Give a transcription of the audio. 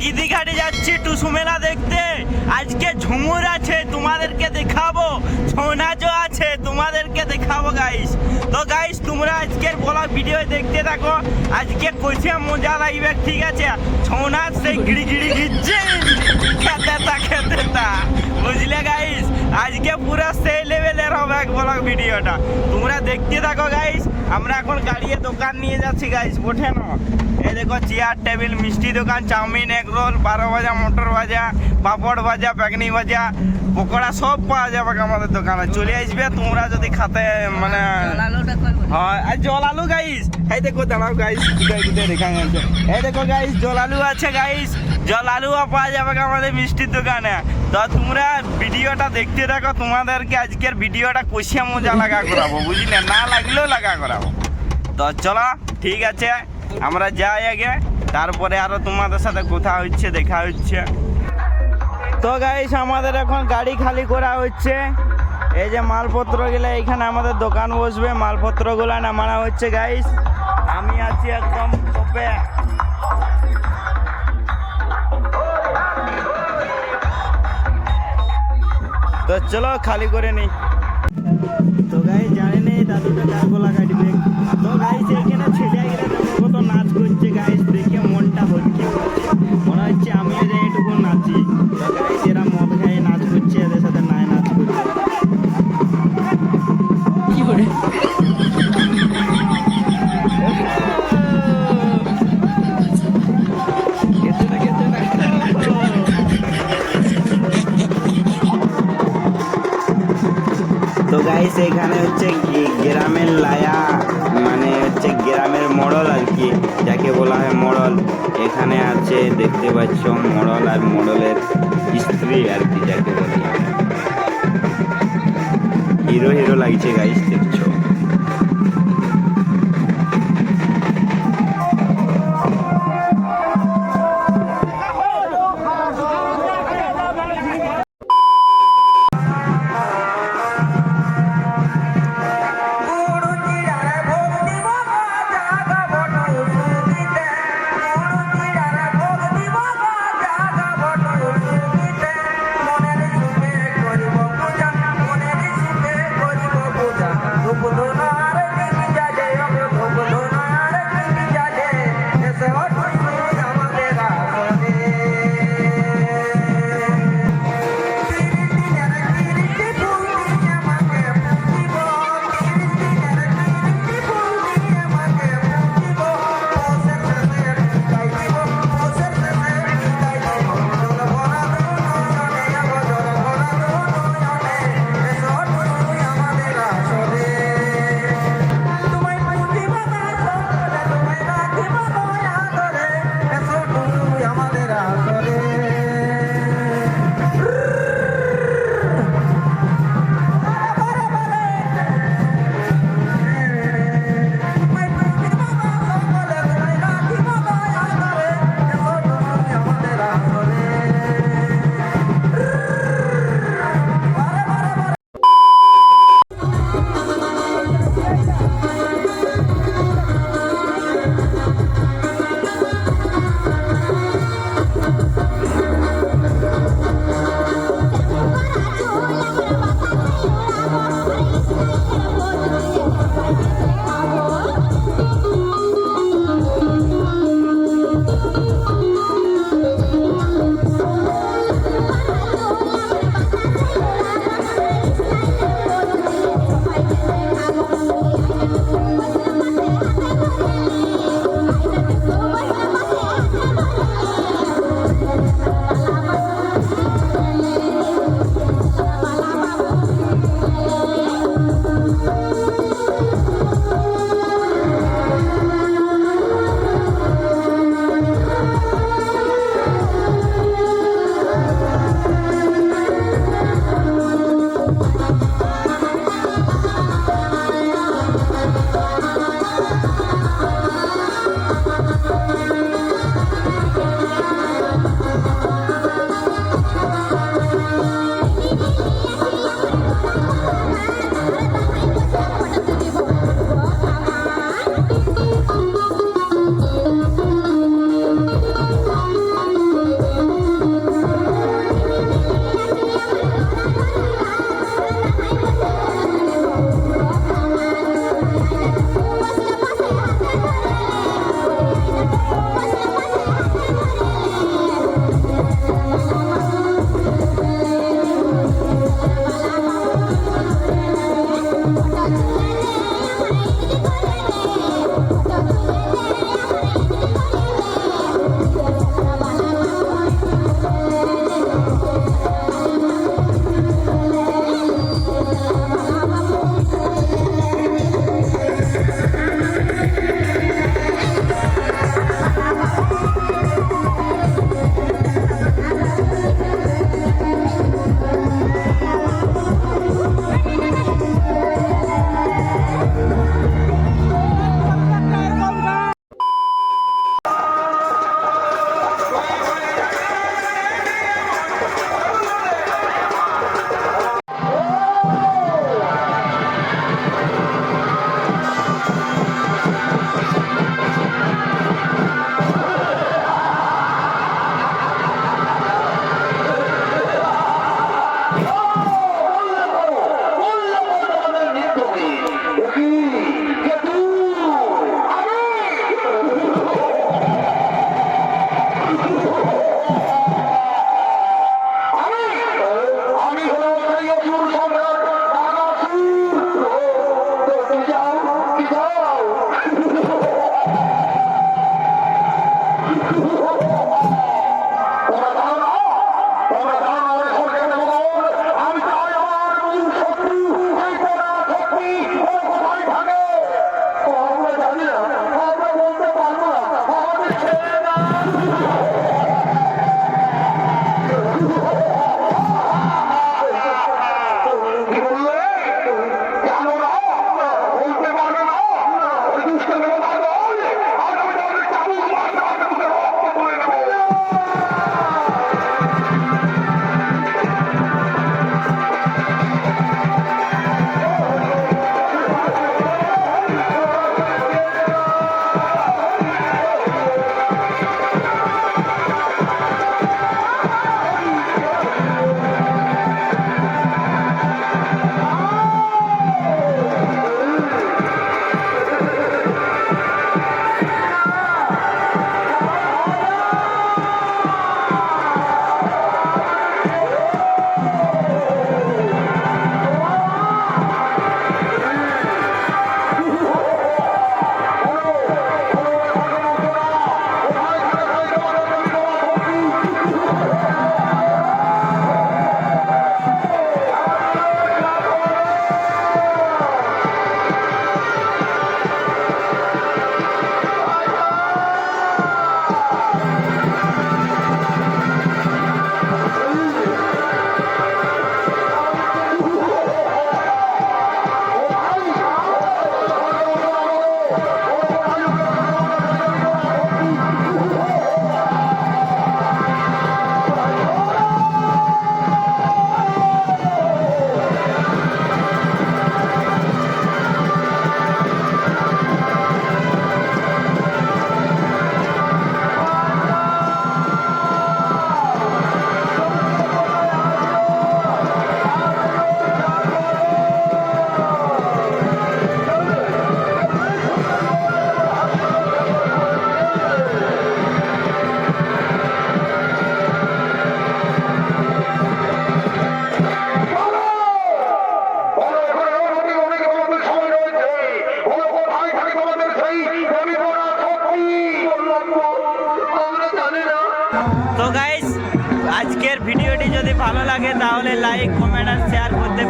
দিদি ঘাটে যাচ্ছি টুসু মেলা দেখতে। আজকে ঝুমুর আছে তোমাদেরকে দেখাবো, ছৌ নাচও আছে তোমাদেরকে দেখাবো গাইস। তো গাইস তোমরা আজকের ব্লগ ভিডিও দেখতে থাকো, আজকে কইছে মজা লাগবে, ঠিক আছে? ছৌ নাচ সেই গিড়ি গিড়ি গিচ্ছে খেতে বুঝলে গাইস, আজকে পুরো সেই লেভেলের হবে ব্লগ ভিডিওটা, তোমরা দেখতে থাকো গাইস। আমরা এখন গাড়িয়ে দোকান নিয়ে যাচ্ছি গাইস, ওঠে না? এই দেখো চেয়ার টেবিল, মিষ্টি দোকান, চাউমিন, এগ রোল, 12 ভাজা, মটর ভাজা, পাপড় ভাজা, বেগনি ভাজা, পকোড়া সব পাওয়া যাবে আমাদের দোকানে। চলে আসবে তোমরা যদি খাতে, মানে হয়। আর জল আলু গাইস, এই দেখো দাঁড়াও গাইস, দেখা গেছে। এই দেখো গাইস জল আলু আছে গাইস, জল আলুও পাওয়া যাবে আমাদের মিষ্টির দোকানে। তো তোমরা ভিডিওটা দেখতে থাকো, তোমাদেরকে আজকের ভিডিওটা কষিয়া মজা লাগা করাবো, বুঝলে? না লাগলেও লাগা করাবো। তো চলো ঠিক আছে, আমরা যাই আগে, তারপরে আরো তোমাদের সাথে কথা হচ্ছে, দেখা হচ্ছে। তো গাইস আমাদের এখন গাড়ি খালি করা হচ্ছে। এই যে মালপত্র গুলো এখানে আমাদের দোকান বসবে, মালপত্র গুলা নামানো হচ্ছে গাইস। আমি আছি একদম টপে। তো চলো খালি করে নি। তো গাইস জানি নেই দাদুটা কার গোলা কাটবে। তো গাইস এখানে ছেলে কত নাচ করছে গাইস, দেখে মনটা হচ্ছে, মনে হচ্ছে আমিও যাই একটু নাচি। তো গাইস এরা মদ খাই নাচ করছে, এদের সাথে নাই নাচ করছে। কি করে তো গাইস এখানে হচ্ছে গ্রামের লায়া, মানে হচ্ছে গ্রামের মডল আর কি, যাকে বলা হয় মডল। এখানে আছে দেখতে পাচ্ছ মডল আর মডলের স্ত্রী আর কি, যাকে বলি হিরো হিরো লাগছে গাইস, দেখছো? তো গাইস, আজকের ভিডিওটি যদি ভালো লাগে তাহলে লাইক, কমেন্ট আর শেয়ার করতে